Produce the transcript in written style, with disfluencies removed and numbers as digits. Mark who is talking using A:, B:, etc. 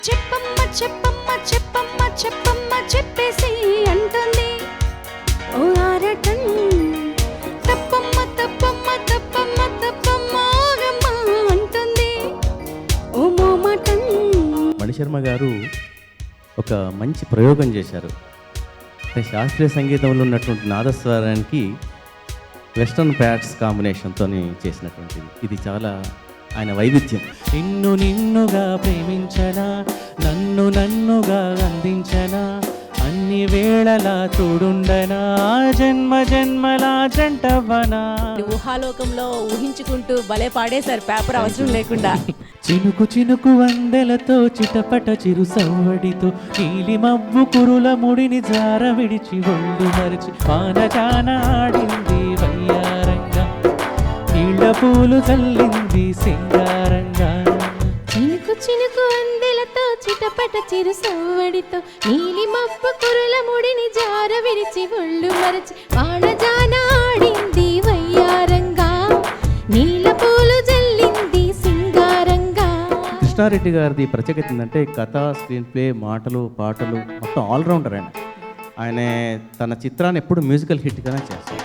A: చెప్పమ్మ చెప్పమ్మ చెప్పమ్మ చెప్పమ్మ చెప్పేసి అంటుంది ఓ ఆరటన్ తప్పమ్మ తప్పమ్మ తప్పమ్మ తప్పమ్మ ఆగమ్మ అంటుంది ఓ మోమటన్.
B: మణిశర్మ గారు ఒక మంచి ప్రయోగం చేశారు. అంటే శాస్త్రీయ సంగీతంలో ఉన్నటువంటి నాదస్వరానికి వెస్టర్న్ ప్యాడ్స్ కాంబినేషన్తో చేసినటువంటిది. ఇది చాలా ఆయన వైవిధ్యం.
C: నిన్ను నిన్నుగా ప్రేమించనా, నన్ను నన్నుగా అందించనా, అన్ని వేళలా తోడుండనా, జన్మ జన్మలా జంటవ్వనా.
D: ఊహాలోకంలో ఊహించుకుంటూ భలే పాడేశారు, పేపర్ అవసరం లేకుండా.
C: చినుకు చినుకు వందెలతో చిటపట చిరు సవ్వడితో నీలి మబ్బు కురుల ముడిని జార విడిచి ఒళ్ళు మరిచి పానజాన ఆడింది వయ్యారంగా, నీళ్ళ పూలు చల్లింది సింగారంగా.
A: చినుకు చినుకు అందెలతో చిటపట చిరు సవ్వడితో నీలి మబ్బు కురుల ముడిని జార విరిచి ఒళ్ళు మరచి వానజాన ఆడింది వయ్యారంగా, నీల పూలు జల్లింది సింగారంగా.
B: కృష్ణారెడ్డి గారిది ప్రత్యేకత ఏంటంటే కథ, స్క్రీన్ ప్లే, మాటలు, పాటలు మొత్తం ఆల్రౌండర్ ఆయన. ఆయన తన చిత్రాన్ని ఎప్పుడు మ్యూజికల్ హిట్గానే చేస్తారు.